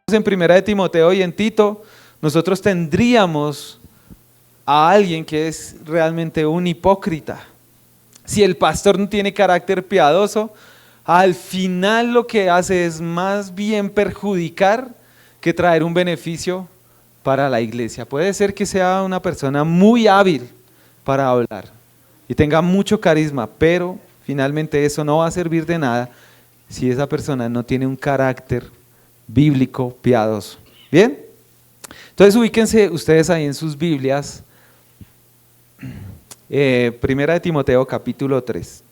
En Primera de Timoteo y en Tito, nosotros tendríamos a alguien que es realmente un hipócrita. Si el pastor no tiene carácter piadoso, al final lo que hace es más bien perjudicar que traer un beneficio para la iglesia. Puede ser que sea una persona muy hábil para hablar y tenga mucho carisma, pero finalmente eso no va a servir de nada si esa persona no tiene un carácter bíblico piadoso. ¿Bien? Entonces ubíquense ustedes ahí en sus Biblias, Primera de Timoteo capítulo 3.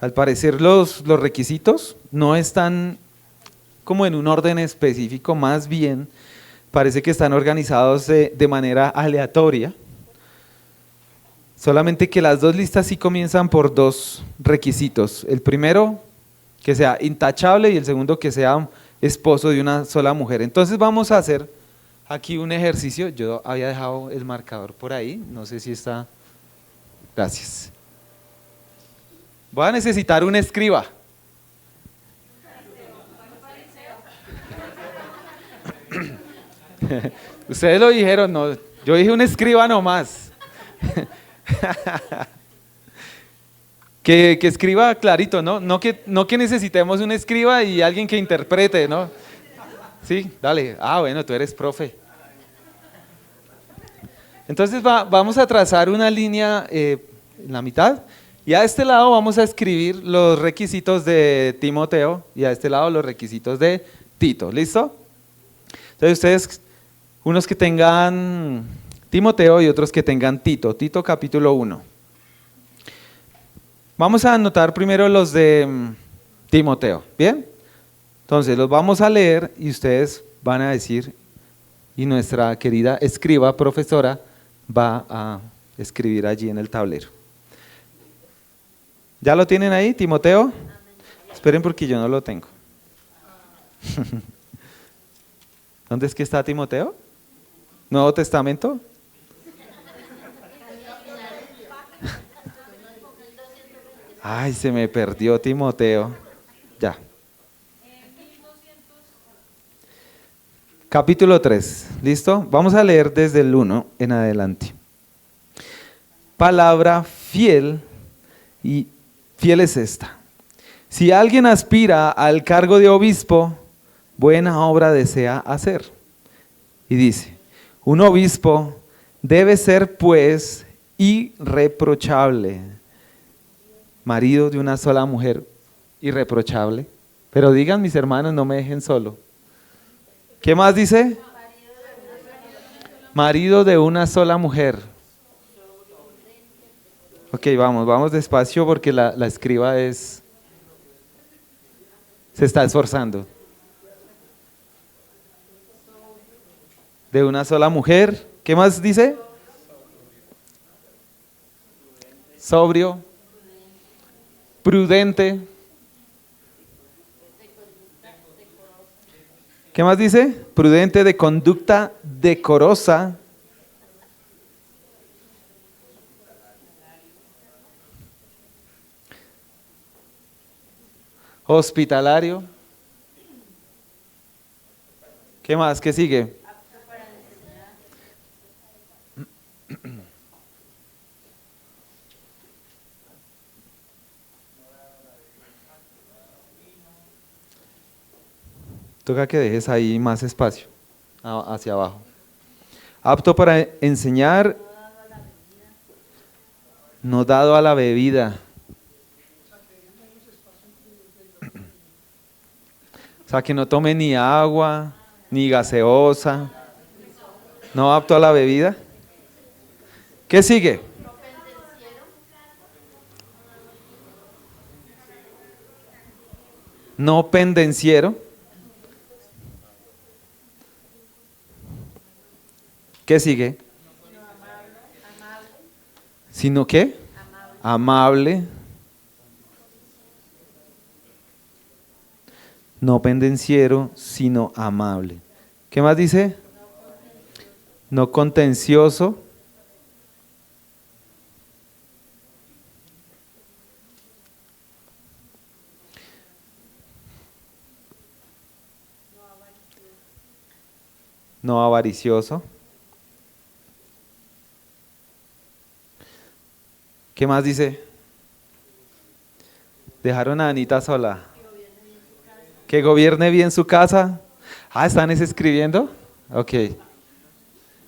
Al parecer los requisitos no están como en un orden específico, más bien parece que están organizados de manera aleatoria. Solamente que las dos listas sí comienzan por dos requisitos. El primero, que sea intachable, y el segundo, que sea esposo de una sola mujer. Entonces vamos a hacer aquí un ejercicio. Yo había dejado el marcador por ahí, no sé si está. Gracias. Voy a necesitar un escriba. Ustedes lo dijeron, no, yo dije un escriba nomás. Que escriba clarito, ¿no? No que necesitemos un escriba y alguien que interprete, ¿no? Sí, dale. Ah, bueno, tú eres profe. Entonces vamos a trazar una línea en la mitad y a este lado vamos a escribir los requisitos de Timoteo y a este lado los requisitos de Tito. ¿Listo? Entonces ustedes, unos que tengan Timoteo y otros que tengan Tito. Tito capítulo 1. Vamos a anotar primero los de Timoteo, ¿bien? Entonces los vamos a leer y ustedes van a decir, y nuestra querida escriba, profesora, va a escribir allí en el tablero. ¿Ya lo tienen ahí, Timoteo? Esperen porque yo no lo tengo. ¿Dónde es que está Timoteo? ¿Nuevo Testamento? Ay, se me perdió Timoteo. Ya. Capítulo 3, ¿listo? Vamos a leer desde el 1 en adelante. Palabra fiel, y fiel es esta. Si alguien aspira al cargo de obispo, buena obra desea hacer. Y dice, un obispo debe ser pues irreprochable, marido de una sola mujer, irreprochable. Pero digan mis hermanos, no me dejen solo. ¿Qué más dice? Marido de una sola mujer. Ok, vamos despacio porque la escriba se está esforzando. De una sola mujer. ¿Qué más dice? Sobrio, prudente. ¿Qué más dice? Prudente, de conducta decorosa. Hospitalario. ¿Qué más? ¿Qué sigue? Toca que dejes ahí más espacio, hacia abajo. Apto para enseñar, no dado a la bebida. O sea, que no tome ni agua, ni gaseosa. No apto a la bebida. ¿Qué sigue? No pendenciero. ¿Qué sigue? ¿Sino qué? Amable. No pendenciero, sino amable. ¿Qué más dice? no contencioso, no avaricioso. ¿Qué más dice? Dejaron a Anita sola. Que gobierne bien su casa. Ah, ¿están escribiendo? Ok.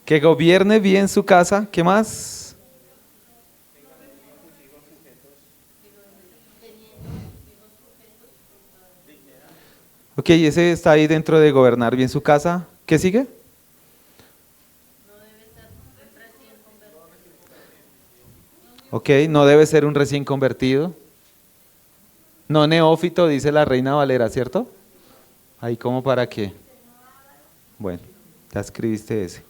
Que gobierne bien su casa. ¿Qué más? Ok, ese está ahí dentro de gobernar bien su casa. ¿Qué sigue? Ok, no debe ser un recién convertido. No neófito, dice la Reina Valera, ¿cierto? Ahí como para qué. Bueno, ya escribiste ese.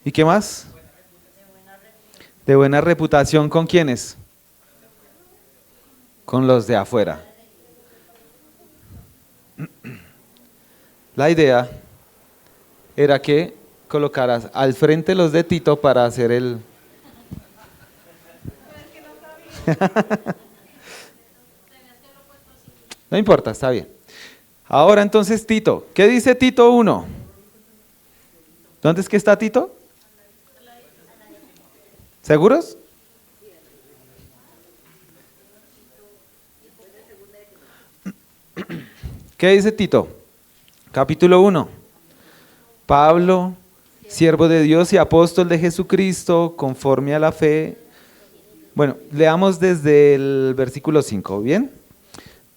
¿Y qué más? De buena reputación, ¿con quiénes? Con los de afuera. La idea era que colocaras al frente los de Tito para hacer el... No importa, está bien. Ahora entonces Tito, ¿qué dice Tito 1? ¿Dónde es que está Tito? ¿Seguros? ¿Qué dice Tito? Capítulo 1. Pablo, siervo de Dios y apóstol de Jesucristo, conforme a la fe. Bueno, leamos desde el versículo 5, ¿bien?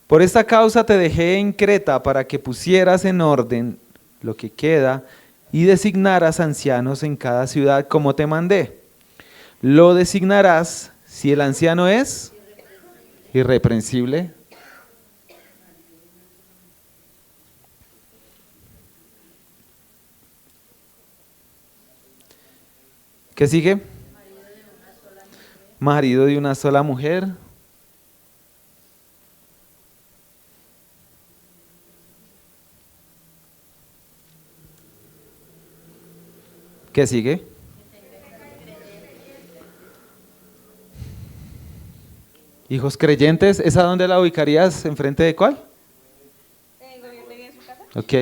Por esta causa te dejé en Creta para que pusieras en orden lo que queda y designaras ancianos en cada ciudad como te mandé. Lo designarás si el anciano es irreprensible. ¿Qué sigue? Marido de una sola mujer. ¿Qué sigue? Hijos creyentes, ¿esa dónde la ubicarías? ¿Enfrente de cuál? Ok.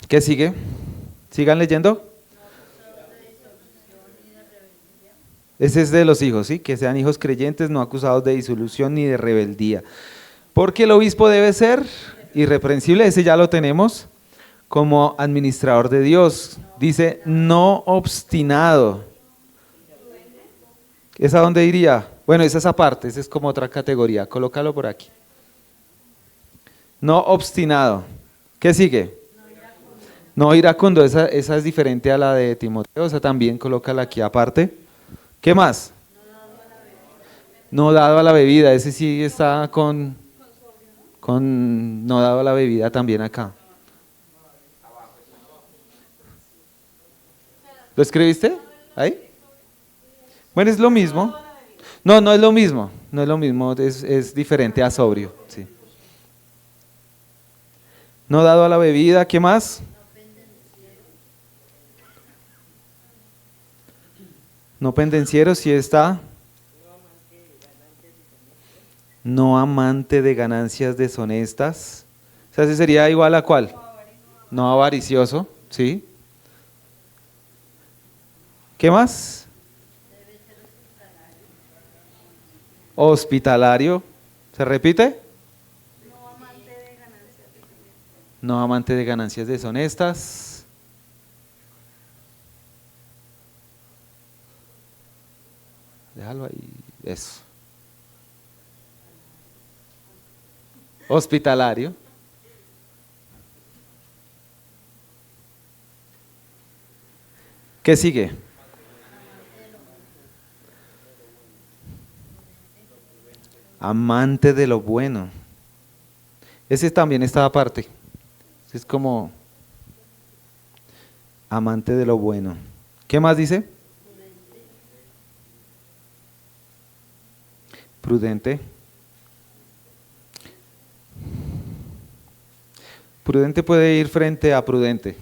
¿Qué sigue? ¿Sigan leyendo? Ese es de los hijos, ¿sí? Que sean hijos creyentes, no acusados de disolución ni de rebeldía. Porque el obispo debe ser irreprensible, ese ya lo tenemos, como administrador de Dios. Dice, no obstinado. ¿Esa dónde iría? Bueno, esa es aparte, esa es como otra categoría. Colócalo por aquí. No obstinado. ¿Qué sigue? No iracundo, esa es diferente a la de Timoteo, esa también colócala aquí aparte. ¿Qué más? No dado a la bebida, ese sí está con no dado a la bebida también acá. ¿Lo escribiste? ¿Ahí? Bueno, es lo mismo. No, no es lo mismo, no es lo mismo, es diferente a sobrio, sí. No dado a la bebida, ¿qué más? No pendenciero, sí está. No amante de ganancias deshonestas. O sea, ese sería igual a cuál. No avaricioso, ¿sí? ¿Qué más? Hospitalario. ¿Se repite? No amante de ganancias deshonestas. Déjalo ahí. Eso. Hospitalario. ¿Qué sigue? Amante de lo bueno. Ese también está aparte. Es como amante de lo bueno. ¿Qué más dice? Prudente. Prudente puede ir frente a prudente.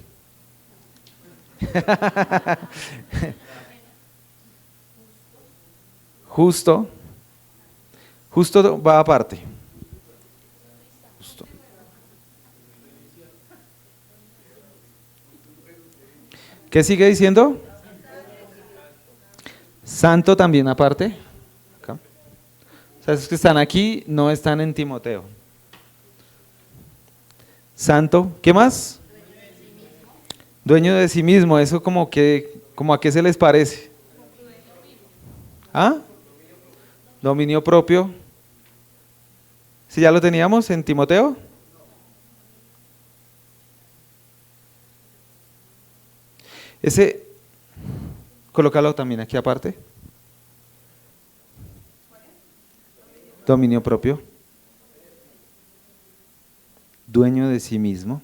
Justo. Justo va aparte. Justo. ¿Qué sigue diciendo? Santo también aparte. Acá. O sea, esos que están aquí no están en Timoteo. Santo, ¿qué más? Dueño de sí mismo, eso como a qué se les parece. ¿Ah? Dominio propio. ¿Si ya lo teníamos en Timoteo? Ese, colócalo también aquí aparte. Dominio propio. Dueño de sí mismo.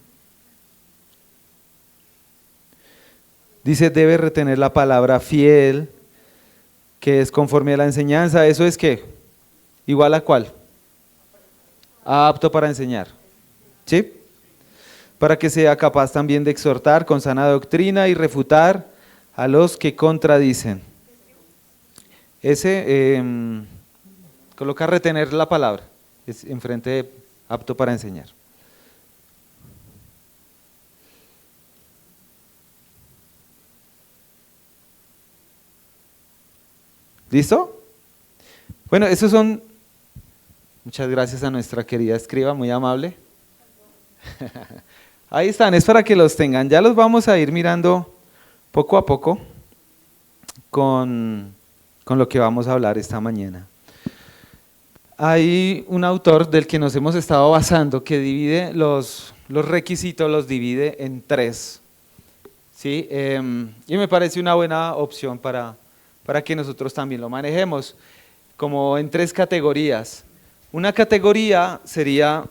Dice, debe retener la palabra fiel, que es conforme a la enseñanza. ¿Eso es qué? ¿Igual a cuál? Apto para enseñar. ¿Sí? Para que sea capaz también de exhortar con sana doctrina y refutar a los que contradicen. Ese, coloca retener la palabra, es enfrente de apto para enseñar. ¿Listo? Bueno, esos son, muchas gracias a nuestra querida escriba, muy amable. Ahí están, es para que los tengan, ya los vamos a ir mirando poco a poco con lo que vamos a hablar esta mañana. Hay un autor del que nos hemos estado basando que divide los requisitos, los divide en 3. ¿Sí? Y me parece una buena opción para que nosotros también lo manejemos, como en 3 categorías. Una categoría sería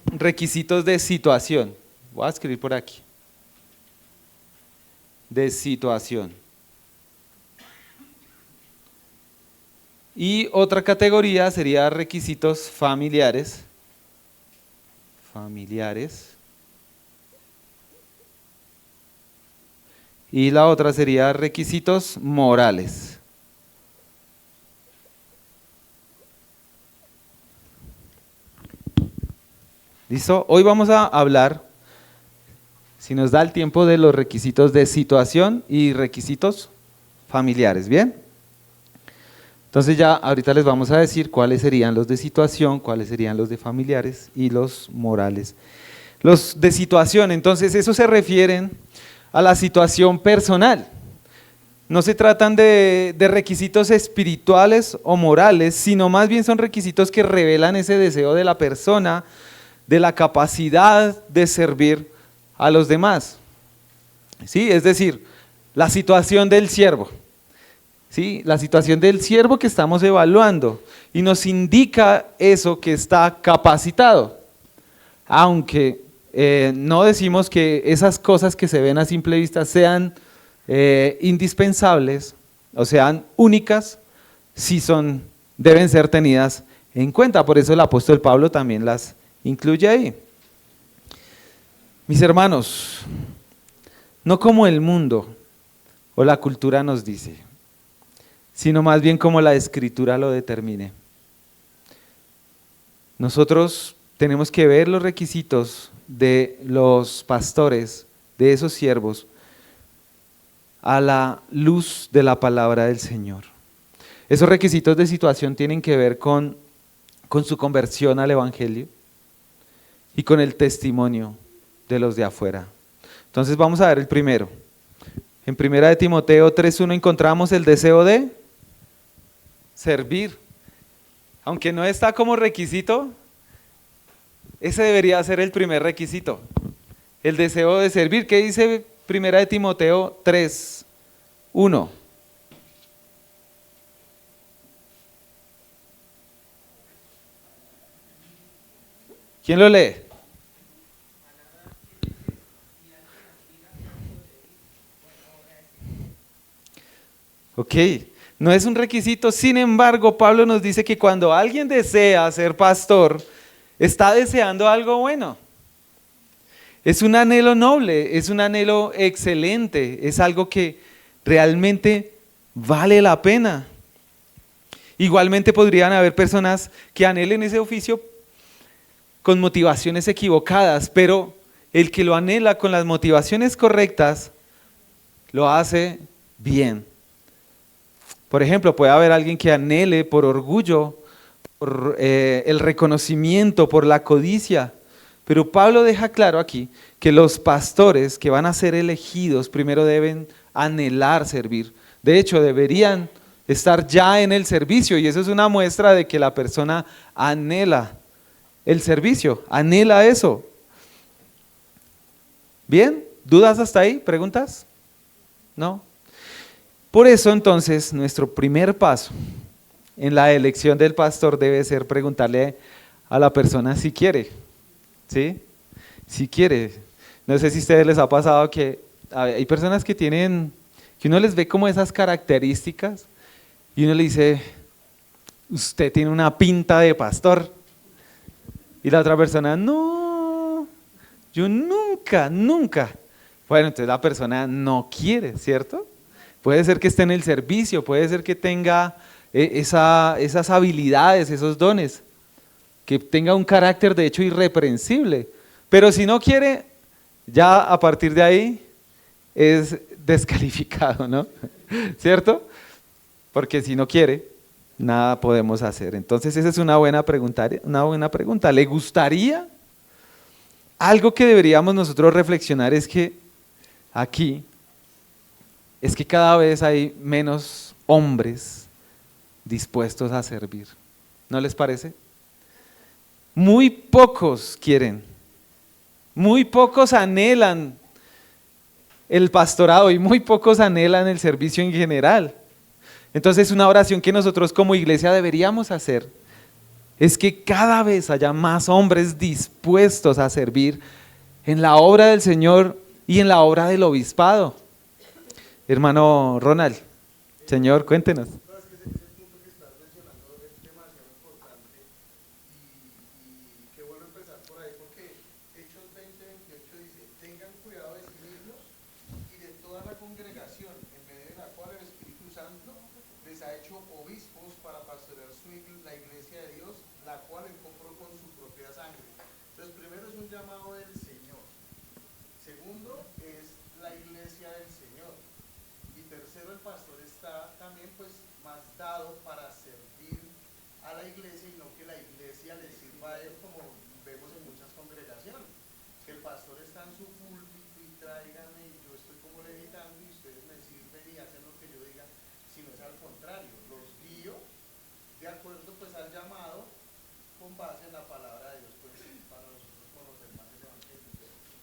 requisitos de situación. Voy a escribir por aquí. De situación. Y otra categoría sería requisitos familiares. Familiares. Y la otra sería requisitos morales. ¿Listo? Hoy vamos a hablar, si nos da el tiempo, de los requisitos de situación y requisitos familiares, ¿bien? Entonces ya ahorita les vamos a decir cuáles serían los de situación, cuáles serían los de familiares y los morales. Los de situación, entonces, esos se refieren a la situación personal. No se tratan de requisitos espirituales o morales, sino más bien son requisitos que revelan ese deseo de la persona, de la capacidad de servir a los demás. ¿Sí? Es decir, la situación del siervo. ¿Sí? La situación del siervo que estamos evaluando y nos indica eso, que está capacitado. Aunque no decimos que esas cosas que se ven a simple vista sean indispensables o sean únicas, sí deben ser tenidas en cuenta. Por eso el apóstol Pablo también las incluye ahí. Mis hermanos, no como el mundo o la cultura nos dice, sino más bien como la Escritura lo determine. Nosotros tenemos que ver los requisitos de los pastores, de esos siervos, a la luz de la palabra del Señor. Esos requisitos de situación tienen que ver con su conversión al Evangelio y con el testimonio de los de afuera. Entonces vamos a ver el primero. En 1 Timoteo 3:1 encontramos el deseo de servir. Aunque no está como requisito, ese debería ser el primer requisito. El deseo de servir. ¿Qué dice 1 Timoteo 3:1? ¿Quién lo lee? Ok, no es un requisito, sin embargo, Pablo nos dice que cuando alguien desea ser pastor, está deseando algo bueno. Es un anhelo noble, es un anhelo excelente, es algo que realmente vale la pena. Igualmente podrían haber personas que anhelen ese oficio con motivaciones equivocadas, pero el que lo anhela con las motivaciones correctas, lo hace bien. Por ejemplo, puede haber alguien que anhele por orgullo, por el reconocimiento, por la codicia. Pero Pablo deja claro aquí que los pastores que van a ser elegidos primero deben anhelar servir. De hecho, deberían estar ya en el servicio, y eso es una muestra de que la persona anhela el servicio, anhela eso. ¿Bien? ¿Dudas hasta ahí? ¿Preguntas? ¿No? Por eso entonces nuestro primer paso en la elección del pastor debe ser preguntarle a la persona si quiere, ¿sí? Si quiere. No sé si a ustedes les ha pasado que hay personas que tienen, que uno les ve como esas características y uno le dice, usted tiene una pinta de pastor. Y la otra persona, no, yo nunca, nunca. Bueno, entonces la persona no quiere, ¿cierto? Puede ser que esté en el servicio, puede ser que tenga esas habilidades, esos dones, que tenga un carácter de hecho irreprensible. Pero si no quiere, ya a partir de ahí es descalificado, ¿no? ¿Cierto? Porque si no quiere, nada podemos hacer. Entonces esa es una buena pregunta, una buena pregunta. ¿Le gustaría? Algo que deberíamos nosotros reflexionar es que aquí es que cada vez hay menos hombres dispuestos a servir. ¿No les parece? Muy pocos quieren, muy pocos anhelan el pastorado y muy pocos anhelan el servicio en general. Entonces una oración que nosotros como iglesia deberíamos hacer es que cada vez haya más hombres dispuestos a servir en la obra del Señor y en la obra del obispado. Hermano Ronald, Señor, cuéntenos.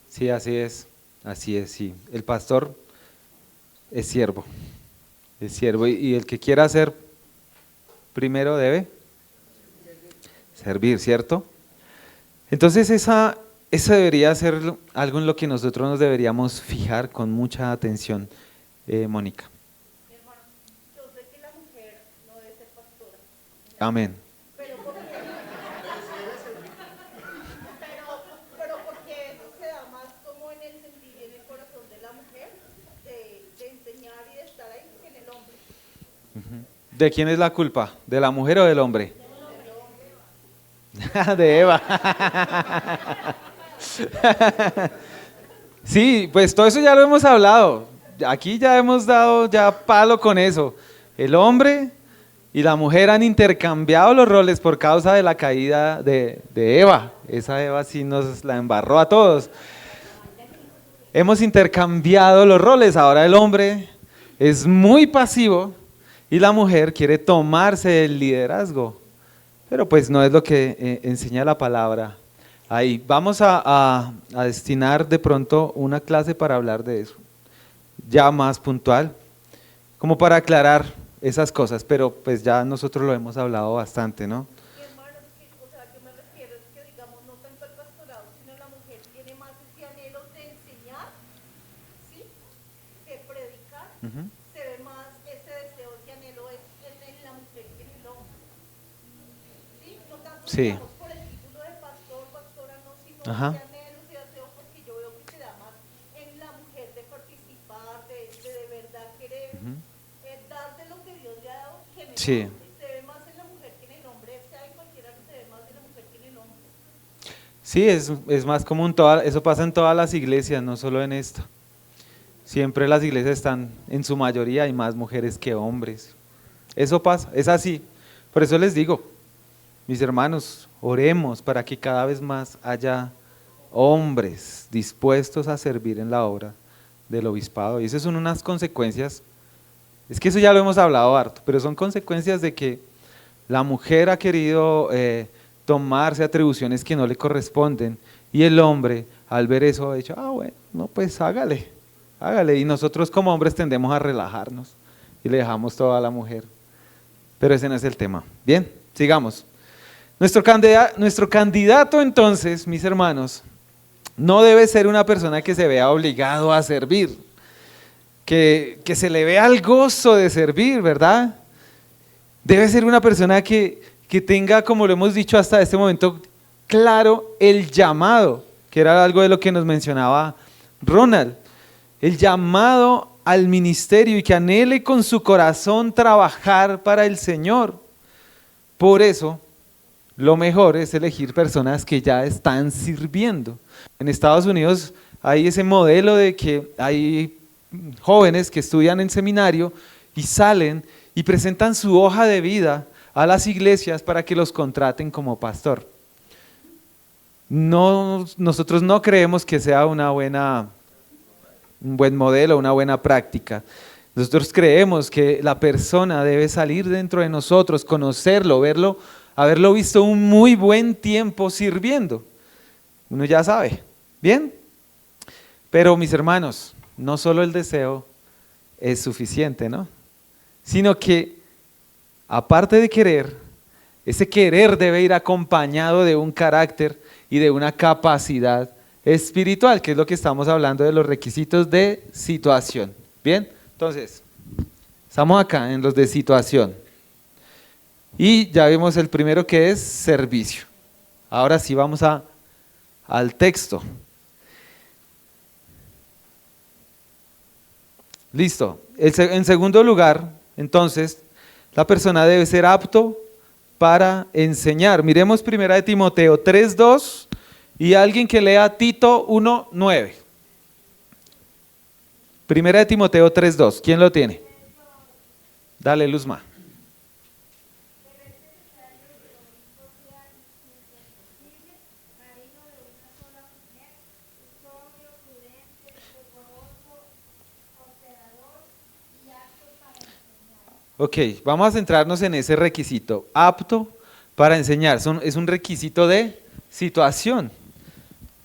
Sí, así es, sí. El pastor es siervo y el que quiera ser primero debe servir, ¿cierto? Entonces esa debería ser algo en lo que nosotros nos deberíamos fijar con mucha atención, Mónica. Hermano, yo sé que la mujer no debe ser pastora, Amén. pero porque eso se da más como en el sentir y en el corazón de la mujer, de enseñar y de estar ahí que en el hombre. ¿De quién es la culpa? ¿De la mujer o del hombre? De Eva. Sí, pues todo eso ya lo hemos hablado. Aquí ya hemos dado ya palo con eso. El hombre y la mujer han intercambiado los roles por causa de la caída de Eva. Esa Eva sí nos la embarró a todos. Hemos intercambiado los roles. Ahora el hombre es muy pasivo y la mujer quiere tomarse el liderazgo. Pero pues no es lo que enseña la palabra ahí. Vamos a destinar de pronto una clase para hablar de eso, ya más puntual, como para aclarar esas cosas, pero pues ya nosotros lo hemos hablado bastante, ¿no? Mi hermano, o sea, que me refiero es que, digamos, no tanto el pastorado, sino la mujer tiene más ese anhelo de enseñar, ¿sí? De predicar, Ujú. se ve más ese deseo, ese anhelo es en la mujer que en el hombre, ¿sí? No tanto, Sí, digamos, por el título de pastor, pastora, no, sino ajá, ese anhelo, ese deseo, porque yo veo Sí. Se ve más en la mujer que en el hombre, sea en cualquiera se ve más en la mujer que en el hombre. Sí, es más común, eso pasa en todas las iglesias, no solo en esta. Siempre las iglesias están, en su mayoría hay más mujeres que hombres. Eso pasa, es así. Por eso les digo, mis hermanos, oremos para que cada vez más haya hombres dispuestos a servir en la obra del obispado. Y esas son unas consecuencias, es que eso ya lo hemos hablado harto, pero son consecuencias de que la mujer ha querido tomarse atribuciones que no le corresponden y el hombre al ver eso ha dicho, bueno, no, pues hágale, hágale. Y nosotros como hombres tendemos a relajarnos y le dejamos todo a la mujer. Pero ese no es el tema. Bien, sigamos. Nuestro candidato entonces, mis hermanos, no debe ser una persona que se vea obligado a servir, que se le vea el gozo de servir, ¿verdad? Debe ser una persona que tenga, como lo hemos dicho hasta este momento, claro el llamado, que era algo de lo que nos mencionaba Ronald, el llamado al ministerio y que anhele con su corazón trabajar para el Señor. Por eso, lo mejor es elegir personas que ya están sirviendo. En Estados Unidos hay ese modelo de que hay jóvenes que estudian en seminario y salen y presentan su hoja de vida a las iglesias para que los contraten como pastor. Nosotros no creemos que sea un buen modelo, una buena práctica. Nosotros creemos que la persona debe salir dentro de nosotros, conocerlo, verlo, haberlo visto un muy buen tiempo sirviendo. Uno ya sabe, ¿bien? Pero mis hermanos, no solo el deseo es suficiente, ¿no? Sino que aparte de querer, ese querer debe ir acompañado de un carácter y de una capacidad espiritual, que es lo que estamos hablando de los requisitos de situación. Bien, entonces, estamos acá en los de situación. Y ya vimos el primero que es servicio. Ahora sí vamos al texto. Listo. En segundo lugar, entonces, la persona debe ser apto para enseñar. Miremos 1 Timoteo 3:2 y alguien que lea Tito 1:9. 1 Timoteo 3:2. ¿Quién lo tiene? Dale, Luzma. Ok, vamos a centrarnos en ese requisito, apto para enseñar. Es un requisito de situación.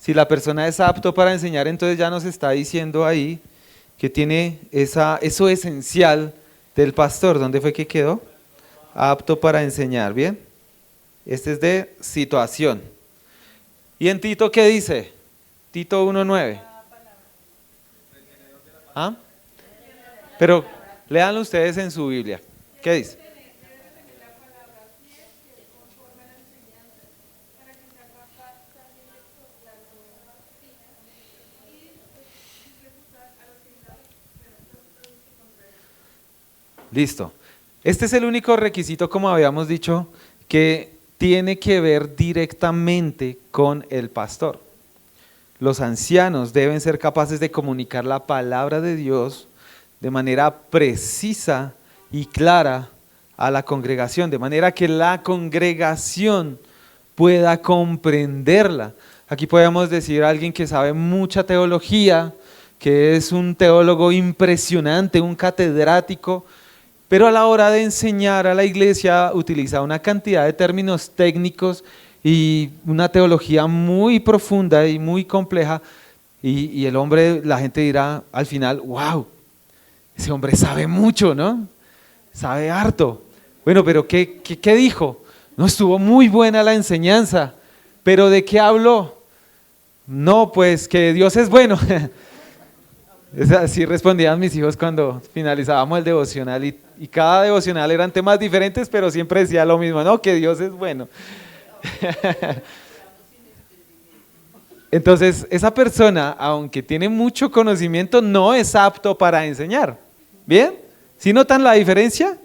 Si la persona es apto para enseñar, entonces ya nos está diciendo ahí que tiene eso esencial del pastor. ¿Dónde fue que quedó? Apto para enseñar, ¿bien? Este es de situación. ¿Y en Tito qué dice? Tito 1:9. ¿Ah? Pero léanlo ustedes en su Biblia. ¿Qué dice? Listo. Este es el único requisito, como habíamos dicho, que tiene que ver directamente con el pastor. Los ancianos deben ser capaces de comunicar la palabra de Dios de manera precisa y clara a la congregación, de manera que la congregación pueda comprenderla. Aquí podemos decir a alguien que sabe mucha teología, que es un teólogo impresionante, un catedrático, pero a la hora de enseñar a la iglesia utiliza una cantidad de términos técnicos y una teología muy profunda y muy compleja, y el hombre, la gente dirá al final, wow, ese hombre sabe mucho, ¿no? Sabe harto. Bueno, pero ¿qué dijo? No, estuvo muy buena la enseñanza, pero ¿de qué habló? No, pues que Dios es bueno. Así respondían mis hijos cuando finalizábamos el devocional y cada devocional eran temas diferentes, pero siempre decía lo mismo, no, que Dios es bueno. Entonces, esa persona, aunque tiene mucho conocimiento, no es apto para enseñar. ¿Bien? ¿Sí notan la diferencia?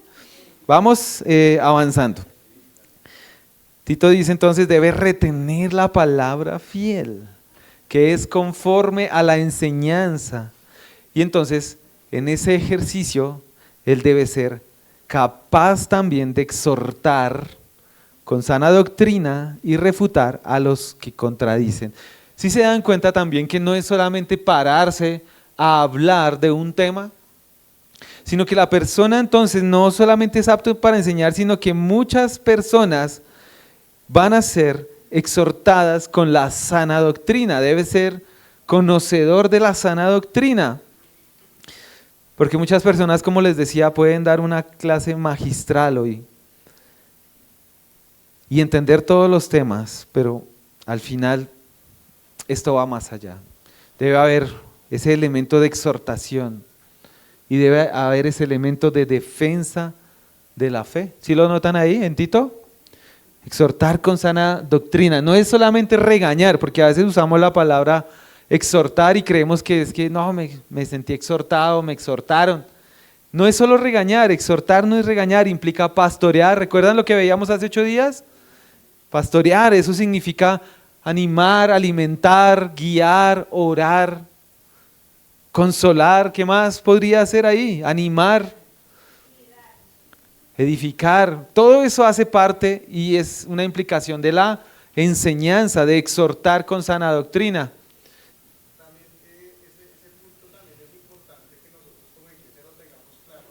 Vamos avanzando. Tito dice entonces, debe retener la palabra fiel, que es conforme a la enseñanza. Y entonces, en ese ejercicio, él debe ser capaz también de exhortar con sana doctrina y refutar a los que contradicen. ¿Sí se dan cuenta también que no es solamente pararse a hablar de un tema, sino que la persona entonces no solamente es apto para enseñar, sino que muchas personas van a ser exhortadas con la sana doctrina? Debe ser conocedor de la sana doctrina. Porque muchas personas, como les decía, pueden dar una clase magistral hoy y entender todos los temas, pero al final esto va más allá. Debe haber ese elemento de exhortación y debe haber ese elemento de defensa de la fe. ¿Sí lo notan ahí en Tito? Exhortar con sana doctrina. No es solamente regañar, porque a veces usamos la palabra exhortar y creemos que es que no, me sentí exhortado, me exhortaron. No es solo regañar, exhortar no es regañar, implica pastorear. ¿Recuerdan lo que veíamos hace 8 días? Pastorear, eso significa animar, alimentar, guiar, orar, consolar. ¿Qué más podría hacer ahí? Animar, edificar. Todo eso hace parte y es una implicación de la enseñanza, de exhortar con sana doctrina. También ese punto también es importante que nosotros como iglesia lo tengamos claro,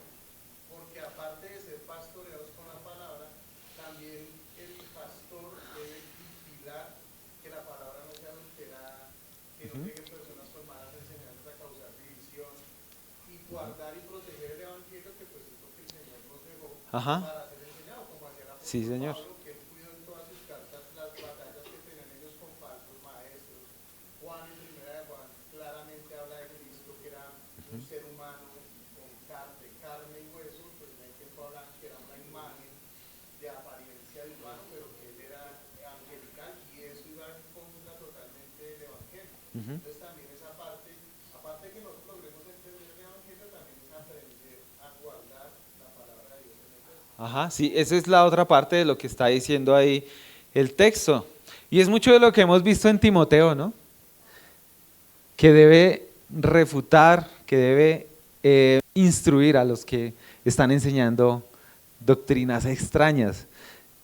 porque aparte de ser pastoreados con la palabra, también el pastor debe vigilar que la palabra no sea adulterada, que no lleguen personas con malas enseñanzas a causar división, y guardar y proteger el evangelio, que pues es lo que el Señor nos dejó Ajá. para ser enseñado, como hacía el apóstol Sí, señor. Pablo, que él cuidó en todas sus cartas las batallas que tenían ellos con falsos maestros. Juan en primera de Juan claramente habla de Cristo, que era un ser humano con carne y hueso, pues en el tiempo hablan que era una imagen de apariencia de humano, pero que él era angelical, y eso iba en contra totalmente del evangelio. Entonces también esa parte, aparte de que nosotros logremos entender el evangelio, también es aprender a guardar la palabra de Dios en el texto. Ajá, sí, esa es la otra parte de lo que está diciendo ahí el texto. Y es mucho de lo que hemos visto en Timoteo, ¿no? Que debe refutar, que debe instruir a los que están enseñando doctrinas extrañas.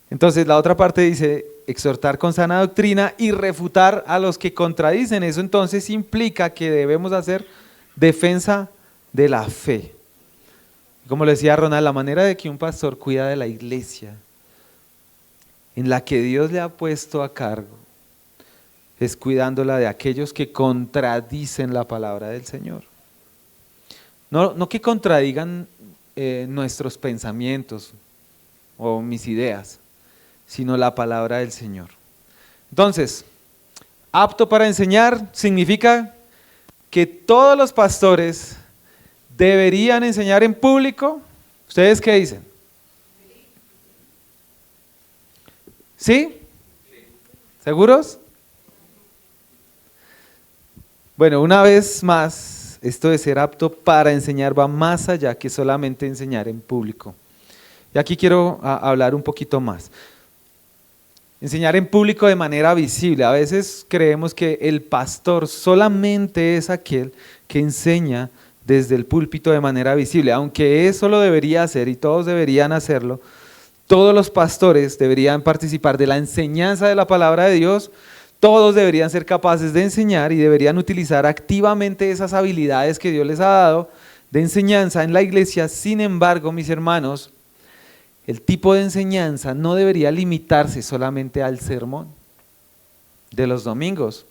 Entonces la otra parte dice exhortar con sana doctrina y refutar a los que contradicen. Eso entonces implica que debemos hacer defensa de la fe. Como le decía Ronald, la manera de que un pastor cuida de la iglesia en la que Dios le ha puesto a cargo es cuidándola de aquellos que contradicen la palabra del Señor. No que contradigan nuestros pensamientos o mis ideas, sino la palabra del Señor. Entonces, apto para enseñar significa que todos los pastores deberían enseñar en público. ¿Ustedes qué dicen? ¿Sí? ¿Seguros? Bueno, una vez más, esto de ser apto para enseñar va más allá que solamente enseñar en público. Y aquí quiero hablar un poquito más. Enseñar en público de manera visible. A veces creemos que el pastor solamente es aquel que enseña desde el púlpito de manera visible, aunque eso lo debería hacer y todos deberían hacerlo. Todos los pastores deberían participar de la enseñanza de la palabra de Dios, todos deberían ser capaces de enseñar y deberían utilizar activamente esas habilidades que Dios les ha dado de enseñanza en la iglesia. Sin embargo, mis hermanos, el tipo de enseñanza no debería limitarse solamente al sermón de los domingos.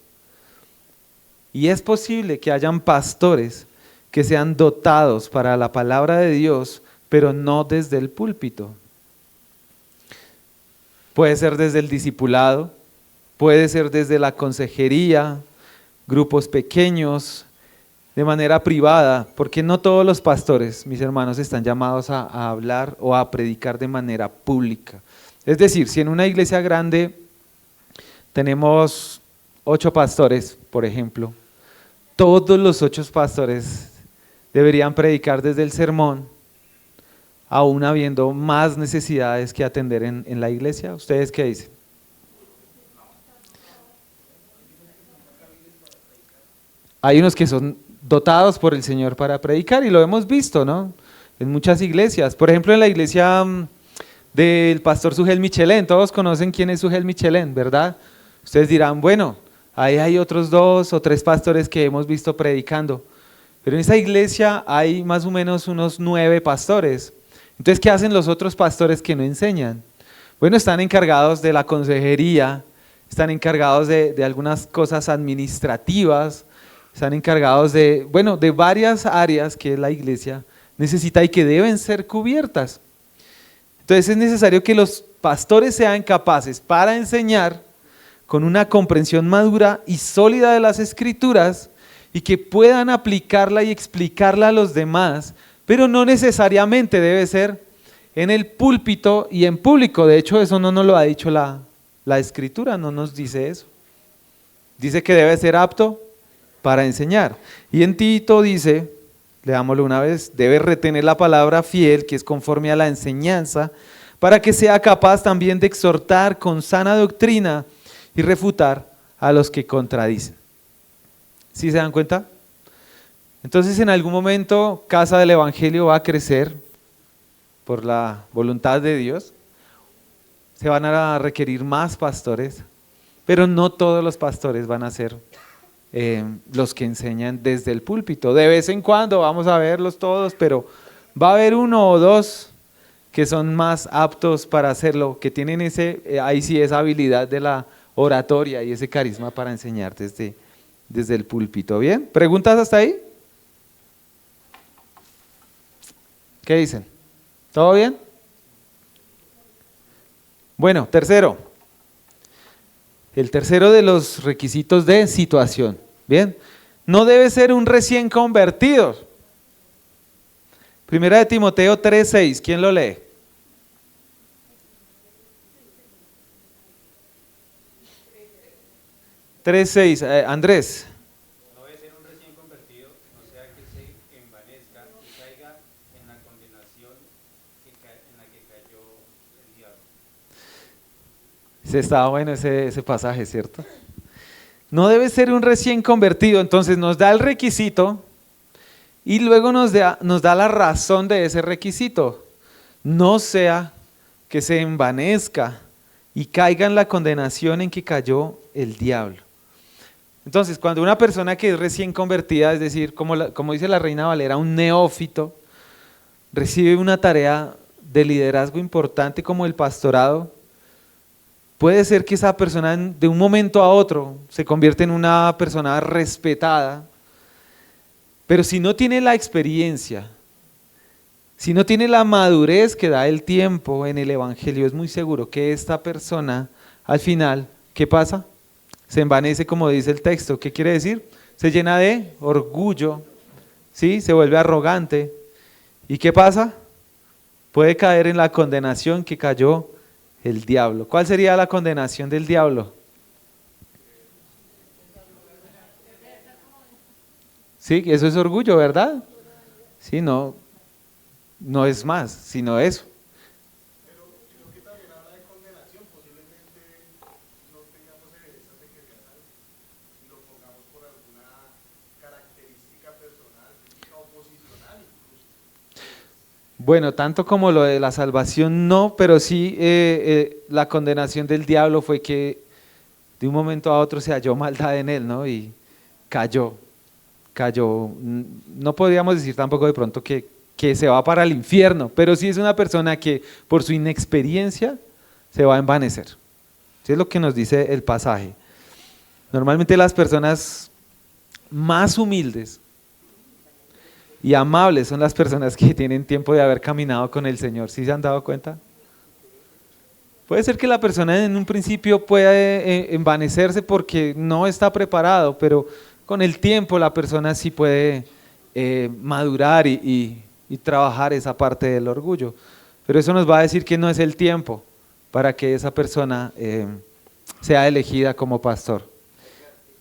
Y es posible que hayan pastores que sean dotados para la palabra de Dios, pero no desde el púlpito. Puede ser desde el discipulado, puede ser desde la consejería, grupos pequeños, de manera privada, porque no todos los pastores, mis hermanos, están llamados a hablar o a predicar de manera pública. Es decir, si en una iglesia grande tenemos 8 pastores, por ejemplo, todos los 8 pastores deberían predicar desde el sermón aún habiendo más necesidades que atender en la iglesia? ¿Ustedes qué dicen? Hay unos que son dotados por el Señor para predicar y lo hemos visto, ¿no? En muchas iglesias. Por ejemplo, en la iglesia del pastor Sugel Michelén, todos conocen quién es Sugel Michelén, ¿verdad? Ustedes dirán, bueno, ahí hay otros 2 o 3 pastores que hemos visto predicando, pero en esa iglesia hay más o menos unos 9 pastores. Entonces, ¿qué hacen los otros pastores que no enseñan? Bueno, están encargados de la consejería, están encargados de algunas cosas administrativas, están encargados de, bueno, de varias áreas que la iglesia necesita y que deben ser cubiertas. Entonces es necesario que los pastores sean capaces para enseñar con una comprensión madura y sólida de las Escrituras y que puedan aplicarla y explicarla a los demás, pero no necesariamente debe ser en el púlpito y en público. De hecho, eso no nos lo ha dicho la Escritura, no nos dice eso. Dice que debe ser apto para enseñar. Y en Tito dice, leámoslo una vez, debe retener la palabra fiel, que es conforme a la enseñanza, para que sea capaz también de exhortar con sana doctrina y refutar a los que contradicen. ¿Sí se dan cuenta? Entonces en algún momento Casa del Evangelio va a crecer por la voluntad de Dios. Se van a requerir más pastores, pero no todos los pastores van a ser los que enseñan desde el púlpito. De vez en cuando vamos a verlos todos, pero va a haber 1 o 2 que son más aptos para hacerlo, que tienen ahí sí esa habilidad de la oratoria y ese carisma para enseñar desde el púlpito. ¿Bien? ¿Preguntas hasta ahí? ¿Qué dicen? ¿Todo bien? Bueno, tercero. El tercero de los requisitos de situación. Bien, no debe ser un recién convertido. Primera de Timoteo 3:6, ¿quién lo lee? Andrés. No debe ser un recién convertido, no sea que se envanezca y caiga en la condenación en la que cayó el diablo. Estaba bueno ese pasaje, ¿cierto? No debe ser un recién convertido, entonces nos da el requisito y luego nos da la razón de ese requisito. No sea que se envanezca y caiga en la condenación en que cayó el diablo. Entonces, cuando una persona que es recién convertida, es decir, como dice la Reina Valera, un neófito, recibe una tarea de liderazgo importante como el pastorado, puede ser que esa persona de un momento a otro se convierta en una persona respetada, pero si no tiene la experiencia, si no tiene la madurez que da el tiempo en el Evangelio, es muy seguro que esta persona al final, ¿qué pasa? Se envanece, como dice el texto. ¿Qué quiere decir? Se llena de orgullo, ¿sí? Se vuelve arrogante. ¿Y qué pasa? Puede caer en la condenación que cayó el diablo. ¿Cuál sería la condenación del diablo? Sí, eso es orgullo, ¿verdad? Sí, no es más, sino eso. Pero creo que también habla de condenación, posiblemente no tengamos evidencias de que sea tal y lo pongamos por alguna característica personal, física o posicional incluso. Bueno, tanto como lo de la salvación no, pero sí la condenación del diablo fue que de un momento a otro se halló maldad en él, ¿no? Y cayó. No podríamos decir tampoco de pronto que se va para el infierno, pero sí es una persona que por su inexperiencia se va a envanecer. Eso es lo que nos dice el pasaje. Normalmente las personas más humildes y amables son las personas que tienen tiempo de haber caminado con el Señor. ¿Sí se han dado cuenta? Puede ser que la persona en un principio pueda envanecerse porque no está preparado, pero con el tiempo la persona sí puede madurar y trabajar esa parte del orgullo. Pero eso nos va a decir que no es el tiempo para que esa persona sea elegida como pastor.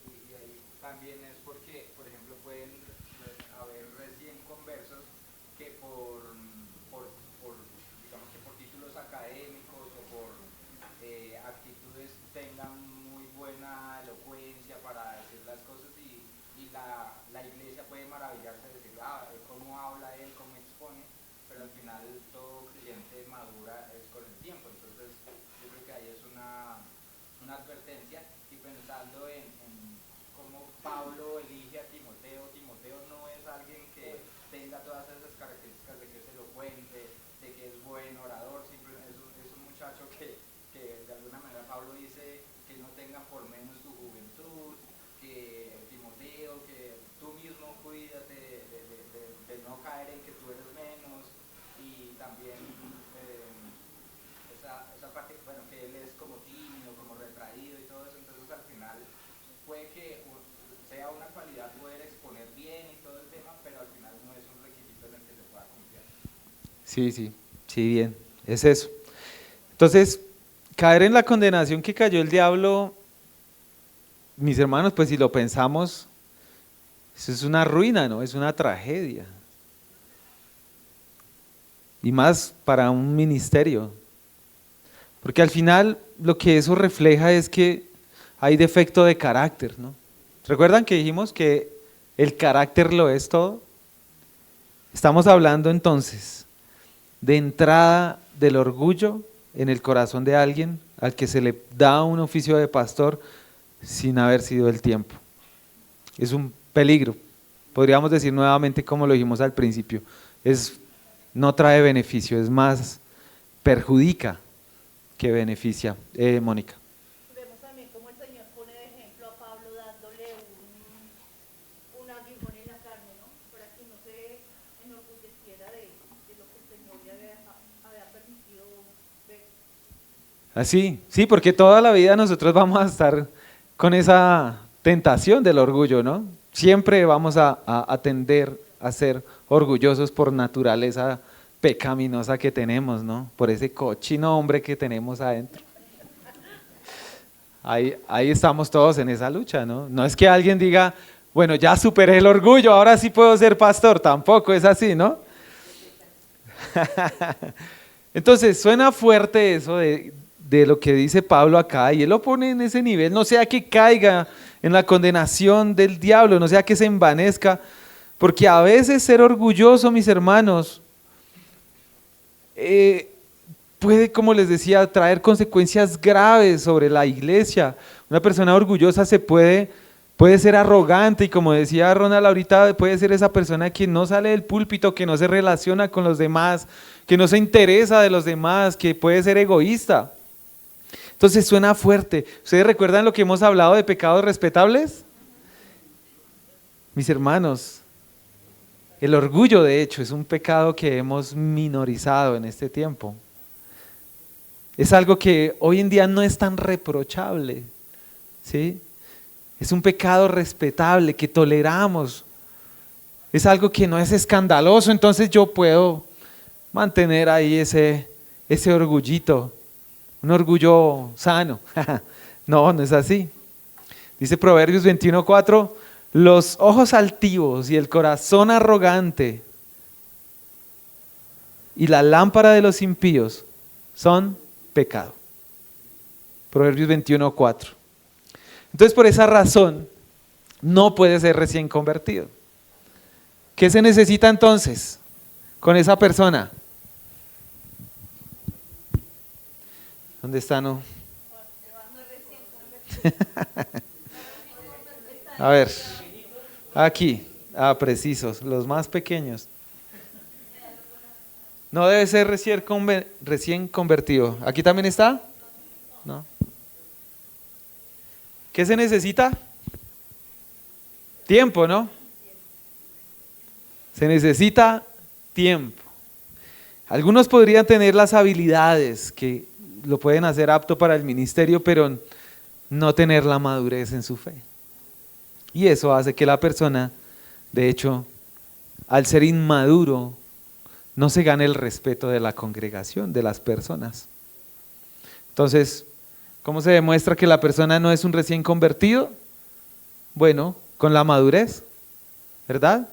Y ahí también es porque, por ejemplo, pueden haber recién conversos que por pero al final todo creyente madura es con el tiempo, entonces yo creo que ahí es una advertencia, y pensando en cómo Pablo elige a Timoteo. Timoteo no es alguien que tenga todas esas características de que es elocuente, de que es buen orador, simplemente es un muchacho que de alguna manera Pablo dice que no tenga por menos tu juventud, que Timoteo, que tú mismo cuídate de no caer en que tú eres menos, y también esa parte, bueno, que él es como tímido, como retraído y todo eso, entonces al final puede que sea una cualidad poder exponer bien y todo el tema, pero al final no es un requisito en el que se pueda confiar. Sí, bien, es eso. Entonces, caer en la condenación que cayó el diablo, mis hermanos, pues si lo pensamos, eso es una ruina, ¿no? Es una tragedia. Y más para un ministerio. Porque al final lo que eso refleja es que hay defecto de carácter, ¿no? ¿Recuerdan que dijimos que el carácter lo es todo? Estamos hablando entonces de entrada del orgullo en el corazón de alguien al que se le da un oficio de pastor sin haber sido el tiempo. Es un peligro. Podríamos decir nuevamente como lo dijimos al principio, no trae beneficio, es más perjudica que beneficia. Mónica. Vemos también cómo el Señor pone de ejemplo a Pablo dándole un aguijón en la carne, ¿no? Para que no se enorgulleciera de lo que el Señor le había permitido ver. Así, sí, porque toda la vida nosotros vamos a estar con esa tentación del orgullo, ¿no? Siempre vamos a tender a ser orgullosos por naturaleza pecaminosa que tenemos, ¿no? Por ese cochino hombre que tenemos adentro. Ahí estamos todos en esa lucha, ¿no? No es que alguien diga, bueno, ya superé el orgullo, ahora sí puedo ser pastor, tampoco es así, ¿no? Entonces, suena fuerte eso de lo que dice Pablo acá, y él lo pone en ese nivel, no sea que caiga en la condenación del diablo, no sea que se envanezca, porque a veces ser orgulloso, mis hermanos, puede, como les decía, traer consecuencias graves sobre la iglesia. Una persona orgullosa puede ser arrogante, y como decía Ronald ahorita, puede ser esa persona que no sale del púlpito, que no se relaciona con los demás, que no se interesa de los demás, que puede ser egoísta. Entonces suena fuerte. ¿Ustedes recuerdan lo que hemos hablado de pecados respetables? Mis hermanos, el orgullo de hecho es un pecado que hemos minorizado en este tiempo. Es algo que hoy en día no es tan reprochable, ¿sí? Es un pecado respetable que toleramos. Es algo que no es escandaloso, entonces yo puedo mantener ahí ese orgullito. Un orgullo sano. No es así. Dice Proverbios 21:4, los ojos altivos y el corazón arrogante y la lámpara de los impíos son pecado. Proverbios 21:4. Entonces, por esa razón, no puede ser recién convertido. ¿Qué se necesita entonces con esa persona? ¿Dónde está, no? A ver, aquí, precisos, los más pequeños. No debe ser recién convertido. ¿Aquí también está? No. ¿Qué se necesita? Tiempo, ¿no? Se necesita tiempo. Algunos podrían tener las habilidades que lo pueden hacer apto para el ministerio, pero no tener la madurez en su fe. Y eso hace que la persona, de hecho, al ser inmaduro, no se gane el respeto de la congregación, de las personas. Entonces, ¿cómo se demuestra que la persona no es un recién convertido? Bueno, con la madurez, ¿verdad?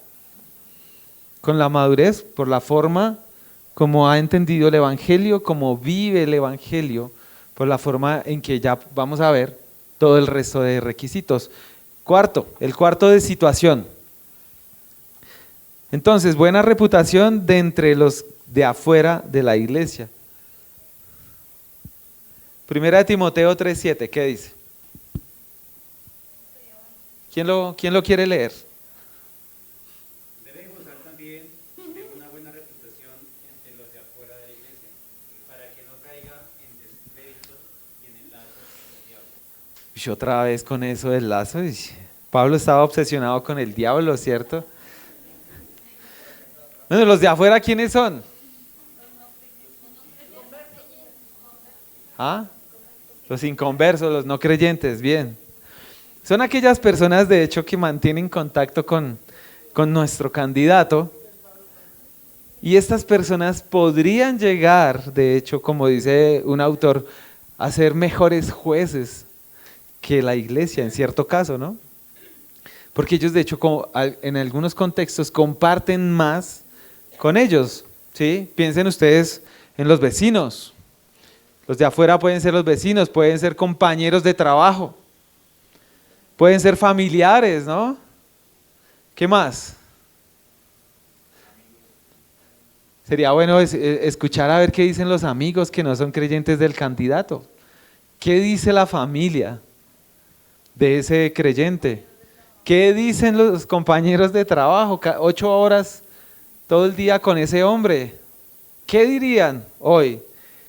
Con la madurez, por la forma como ha entendido el Evangelio, como vive el Evangelio, por la forma en que ya vamos a ver todo el resto de requisitos. El cuarto de situación. Entonces, buena reputación de entre los de afuera de la iglesia. Primera de Timoteo 3:7, ¿qué dice? ¿Quién lo quiere leer? Debe gozar también de una buena reputación entre los de afuera de la iglesia, para que no caiga en descrédito y en el lazo del diablo. Y otra vez con eso del lazo. Pablo estaba obsesionado con el diablo, ¿cierto? Bueno, los de afuera, ¿quiénes son? ¿Ah? Los inconversos, los no creyentes, bien. Son aquellas personas, de hecho, que mantienen contacto con nuestro candidato. Y estas personas podrían llegar, de hecho, como dice un autor, a ser mejores jueces que la iglesia, en cierto caso, ¿no? Porque ellos, de hecho, en algunos contextos comparten más con ellos, ¿sí? Piensen ustedes en los vecinos. Los de afuera pueden ser los vecinos, pueden ser compañeros de trabajo, pueden ser familiares, ¿no? ¿Qué más? Sería bueno escuchar a ver qué dicen los amigos que no son creyentes del candidato. ¿Qué dice la familia de ese creyente? ¿Qué dicen los compañeros de trabajo? 8 horas todo el día con ese hombre. ¿Qué dirían hoy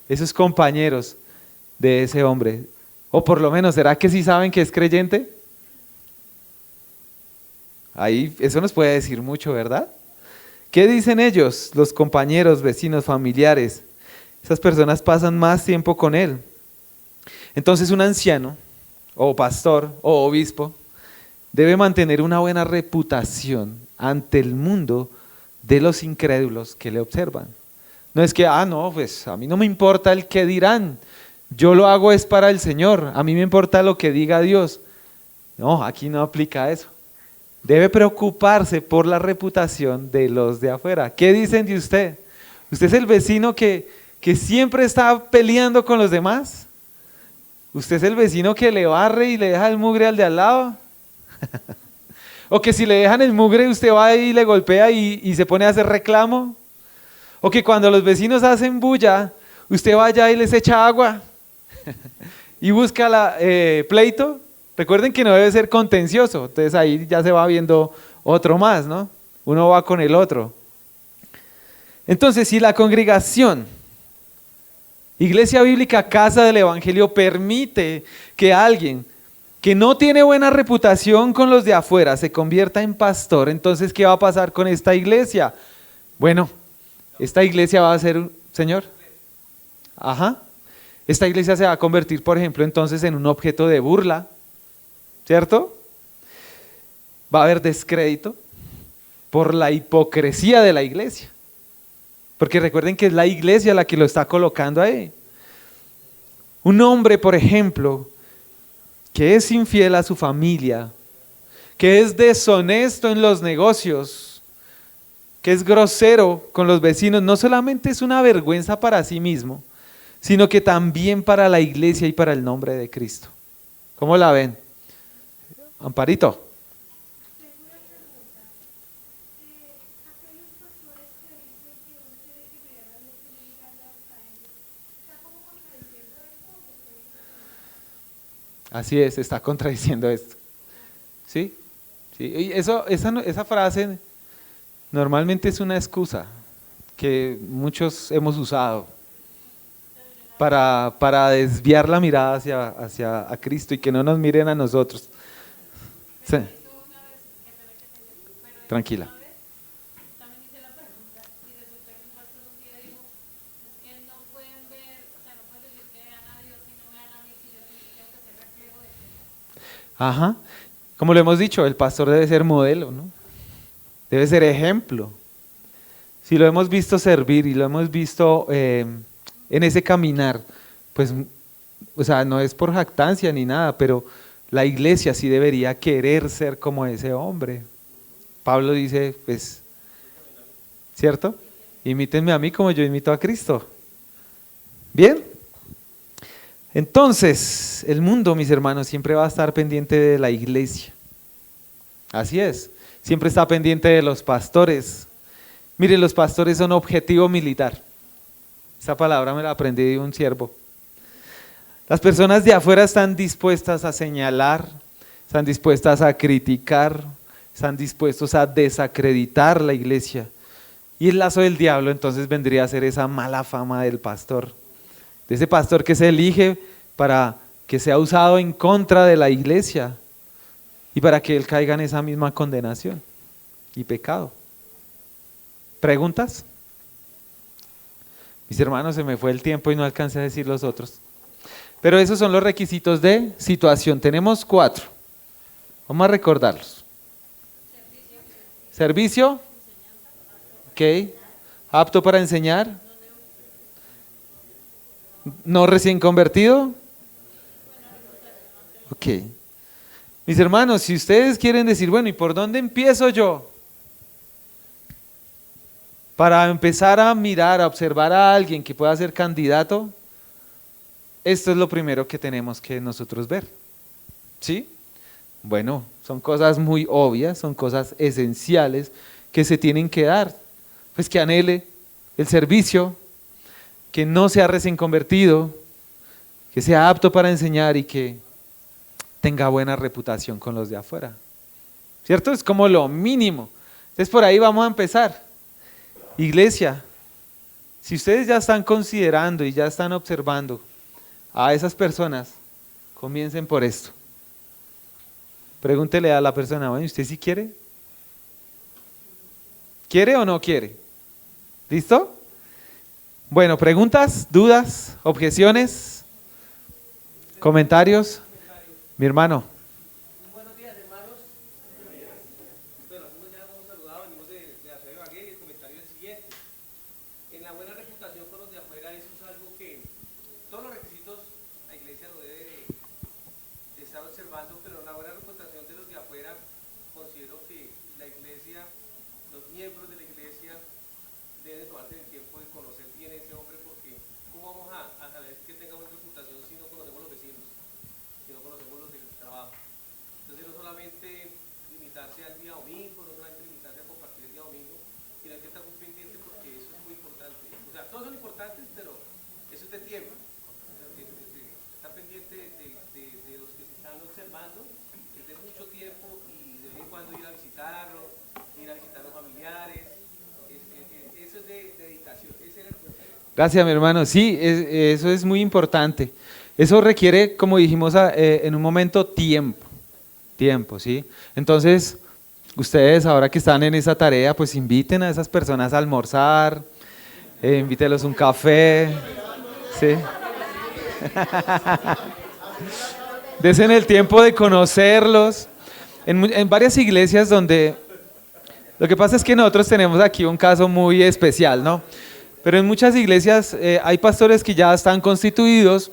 esos compañeros de ese hombre? O por lo menos, ¿será que sí saben que es creyente? Ahí, eso nos puede decir mucho, ¿verdad? ¿Qué dicen ellos, los compañeros, vecinos, familiares? Esas personas pasan más tiempo con él. Entonces un anciano, o pastor, o obispo, debe mantener una buena reputación ante el mundo de los incrédulos que le observan. No es que, no, pues a mí no me importa el qué dirán, yo lo hago es para el Señor, a mí me importa lo que diga Dios. No, aquí no aplica eso. Debe preocuparse por la reputación de los de afuera. ¿Qué dicen de usted? ¿Usted es el vecino que siempre está peleando con los demás? ¿Usted es el vecino que le barre y le deja el mugre al de al lado? ¿O que si le dejan el mugre usted va y le golpea y se pone a hacer reclamo? ¿O que cuando los vecinos hacen bulla, usted va allá y les echa agua y busca pleito? Recuerden que no debe ser contencioso, entonces ahí ya se va viendo otro más, ¿no? Uno va con el otro. Entonces, si la congregación, Iglesia Bíblica, Casa del Evangelio, permite que alguien que no tiene buena reputación con los de afuera se convierta en pastor, entonces, ¿qué va a pasar con esta iglesia? Bueno, esta iglesia va a ser, Señor, esta iglesia se va a convertir, por ejemplo, entonces en un objeto de burla, ¿cierto? Va a haber descrédito por la hipocresía de la iglesia, porque recuerden que es la iglesia la que lo está colocando ahí. Un hombre, por ejemplo, que es infiel a su familia, que es deshonesto en los negocios, que es grosero con los vecinos, no solamente es una vergüenza para sí mismo, sino que también para la iglesia y para el nombre de Cristo. ¿Cómo la ven? Amparito. Así es, está contradiciendo esto. ¿Sí? Sí. Y esa frase normalmente es una excusa que muchos hemos usado para desviar la mirada hacia a Cristo y que no nos miren a nosotros. Sí. Tranquila. También hice la pregunta y resulta que un pastor un día dijo, es que no pueden ver, o sea, no pueden decir que vean a Dios si no me vean a mí, si yo tengo que ser reflejo de Cristo. Ajá. Como lo hemos dicho, el pastor debe ser modelo, ¿no? Debe ser ejemplo. Si lo hemos visto servir y lo hemos visto en ese caminar, pues, o sea, no es por jactancia ni nada, pero la iglesia sí debería querer ser como ese hombre. Pablo dice, pues, ¿cierto? Imítenme a mí como yo imito a Cristo. ¿Bien? Entonces, el mundo, mis hermanos, siempre va a estar pendiente de la iglesia. Así es. Siempre está pendiente de los pastores. Mire, los pastores son objetivo militar. Esa palabra me la aprendí de un siervo. Las personas de afuera están dispuestas a señalar, están dispuestas a criticar, están dispuestos a desacreditar la iglesia. Y el lazo del diablo entonces vendría a ser esa mala fama del pastor, de ese pastor que se elige para que sea usado en contra de la iglesia y para que él caiga en esa misma condenación y pecado. ¿Preguntas? Mis hermanos, se me fue el tiempo y no alcancé a decir los otros. Pero esos son los requisitos de situación. Tenemos 4. Vamos a recordarlos. Servicio. Ok. Apto para enseñar. No recién convertido. Ok. Mis hermanos, si ustedes quieren decir, bueno, ¿y por dónde empiezo yo? Para empezar a mirar, a observar a alguien que pueda ser candidato, esto es lo primero que tenemos que nosotros ver. ¿Sí? Bueno, son cosas muy obvias, son cosas esenciales que se tienen que dar. Pues que anhele el servicio, que no sea recién convertido, que sea apto para enseñar y que tenga buena reputación con los de afuera. ¿Cierto? Es como lo mínimo. Entonces por ahí vamos a empezar. Iglesia, si ustedes ya están considerando y ya están observando a esas personas, comiencen por esto. Pregúntele a la persona, bueno, ¿usted sí quiere? ¿Quiere o no quiere? ¿Listo? Bueno, preguntas, dudas, objeciones, comentarios. Mi hermano. Buenos días, hermanos. Bueno, algunos ya hemos saludado, venimos de la ciudad de Ibagué y el comentario es el siguiente. En la buena reputación con los de afuera, eso es algo que todos los requisitos la iglesia lo debe de estar observando, pero en la buena reputación de los de afuera, considero que la iglesia, los miembros de la iglesia, deben tomarse el tiempo de conocer bien a ese hombre, porque ¿cómo vamos a saber que tenga buena reputación si no conocemos los vecinos? Si no conocemos los del trabajo. Entonces no solamente limitarse al día domingo, no solamente limitarse a compartir el día domingo, sino hay que estar muy pendiente porque eso es muy importante. O sea, todos son importantes, pero eso es de tiempo. Estar pendiente de los que se están observando, es de mucho tiempo y de vez en cuando ir a visitarlos, ir a visitar a los familiares. Eso es de dedicación. Ese era el consejo. Gracias, mi hermano. Sí, eso es muy importante. Eso requiere, como dijimos en un momento, tiempo, ¿sí? Entonces, ustedes ahora que están en esa tarea, pues inviten a esas personas a almorzar, invítelos un café, ¿sí? Desen el tiempo de conocerlos. En varias iglesias donde, lo que pasa es que nosotros tenemos aquí un caso muy especial, ¿no? Pero en muchas iglesias hay pastores que ya están constituidos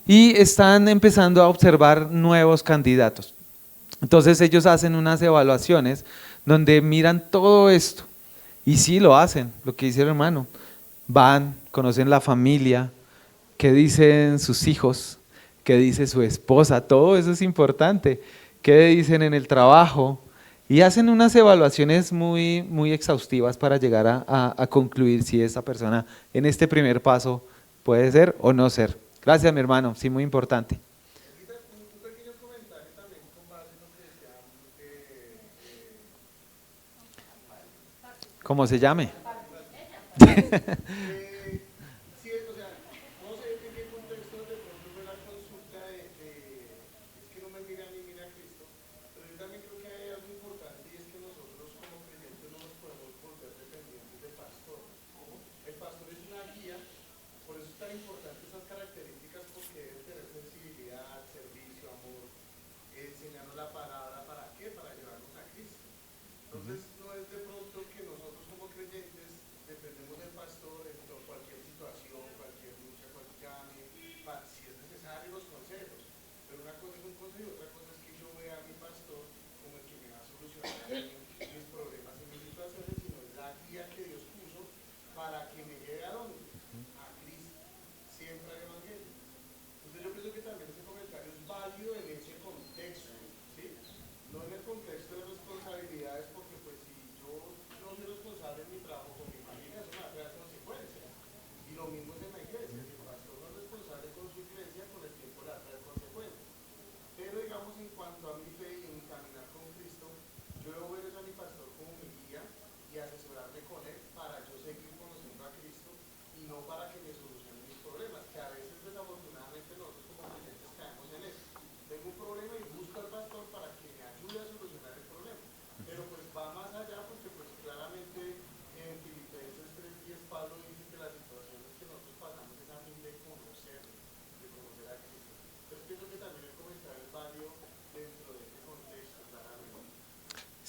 y están empezando a observar nuevos candidatos. Entonces ellos hacen unas evaluaciones donde miran todo esto y sí lo hacen, lo que dice el hermano. Van, conocen la familia, qué dicen sus hijos, qué dice su esposa, todo eso es importante, qué dicen en el trabajo y hacen unas evaluaciones muy, muy exhaustivas para llegar a concluir si esa persona en este primer paso puede ser o no ser. Gracias, mi hermano, sí, muy importante. Un pequeño comentario también con base en lo que decía ¿Cómo se llame? sí, o sea, no sé en qué contexto de pronto fue la consulta es que no me mira ni mira a Cristo, pero yo también creo que hay algo importante y es que nosotros como creyentes no nos podemos volver dependientes del pastor. El pastor es una guía, por eso es tan importante esas características porque debe tener sensibilidad, servicio, amor, enseñarnos la palabra, ¿para qué? Para llevarnos a Cristo. Entonces no es de pronto que nosotros como creyentes dependemos del pastor en cualquier situación, cualquier lucha, cualquier cambio, si es necesario los consejos. Pero una cosa es un consejo y otra cosa es que yo vea a mi pastor como el que me va a solucionar mis problemas y mis situaciones, sino es la guía que Dios puso para que me lleve a dónde? A Cristo, siempre al Evangelio. Entonces yo pienso que también ese comentario es válido en ese contexto, ¿sí? No en el contexto de responsabilidades, porque pues si yo no soy responsable en mi trabajo con mi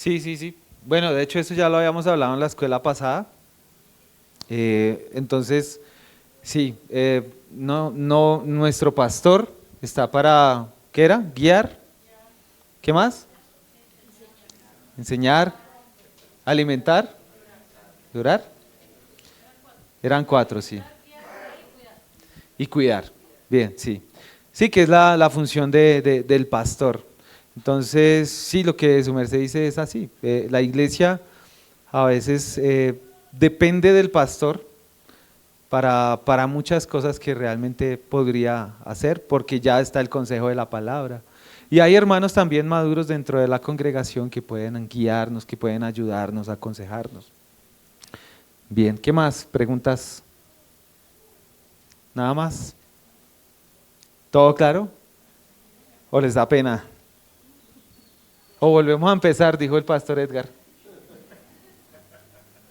Sí, sí, sí. Bueno, de hecho eso ya lo habíamos hablado en la escuela pasada. Entonces, sí, no, nuestro pastor está para, ¿qué era? Guiar. ¿Qué más? Enseñar, alimentar, durar. Eran 4, sí. Y cuidar. Bien, sí. Sí, que es la función del pastor. Entonces, sí, lo que su merced dice es así. La iglesia a veces depende del pastor para muchas cosas que realmente podría hacer, porque ya está el consejo de la palabra. Y hay hermanos también maduros dentro de la congregación que pueden guiarnos, que pueden ayudarnos, aconsejarnos. Bien, ¿qué más? ¿Preguntas? ¿Nada más? ¿Todo claro? ¿O les da pena? ¿O volvemos a empezar? Dijo el pastor Edgar.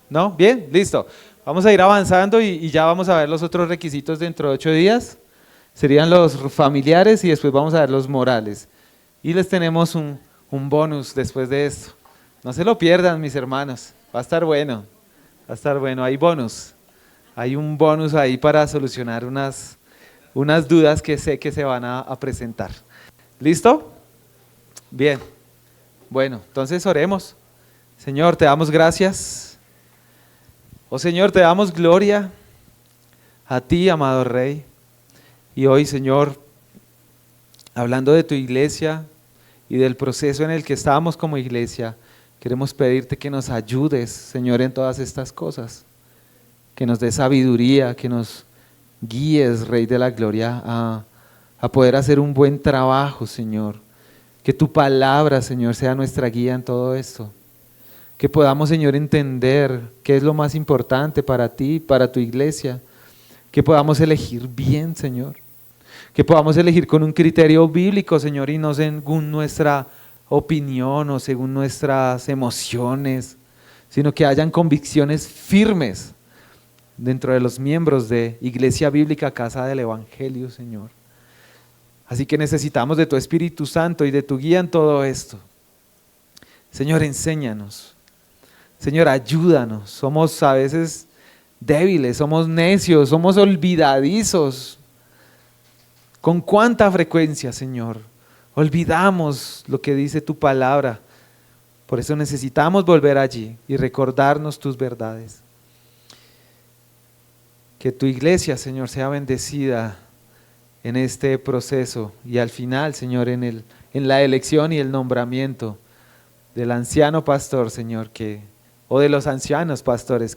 ¿No? Bien, listo. Vamos a ir avanzando y ya vamos a ver los otros requisitos dentro de 8 días. Serían los familiares y después vamos a ver los morales. Y les tenemos un bonus después de esto. No se lo pierdan, mis hermanos. Va a estar bueno. Va a estar bueno. Hay bonus. Hay un bonus ahí para solucionar unas dudas que sé que se van a presentar. ¿Listo? Bien. Bueno, entonces oremos. Señor, te damos gracias. Oh Señor, te damos gloria a ti, amado Rey. Y hoy, Señor, hablando de tu iglesia y del proceso en el que estamos como iglesia, queremos pedirte que nos ayudes, Señor, en todas estas cosas. Que nos des sabiduría, que nos guíes, Rey de la Gloria, a poder hacer un buen trabajo, Señor. Que tu palabra, Señor, sea nuestra guía en todo esto. Que podamos, Señor, entender qué es lo más importante para ti, para tu iglesia. Que podamos elegir bien, Señor. Que podamos elegir con un criterio bíblico, Señor, y no según nuestra opinión o según nuestras emociones, sino que hayan convicciones firmes dentro de los miembros de Iglesia Bíblica Casa del Evangelio, Señor. Así que necesitamos de tu Espíritu Santo y de tu guía en todo esto. Señor, enséñanos. Señor, ayúdanos. Somos a veces débiles, somos necios, somos olvidadizos. ¿Con cuánta frecuencia, Señor, olvidamos lo que dice tu palabra? Por eso necesitamos volver allí y recordarnos tus verdades. Que tu iglesia, Señor, sea bendecida en este proceso y al final, Señor, en la elección y el nombramiento del anciano pastor, Señor, o de los ancianos pastores.